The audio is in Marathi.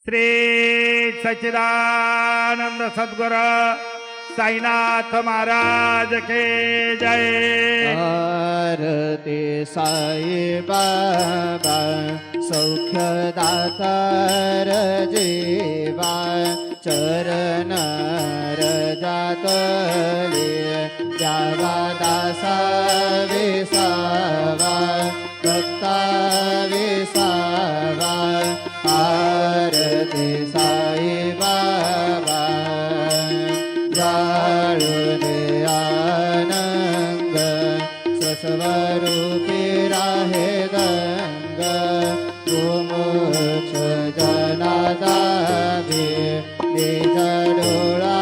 श्री सच्चिदानंद सद्गुरु साईनाथ महाराज के जय। आरती साई बाबा सौख्यदातार जीवा चरण रजातले द्यावा दासा विसावा भक्ता विसावा। आरती साई बाबा जाळून आनंद स्वस्वरूपी राहे दंग गोमोक्ष जनादाभि निज डोळा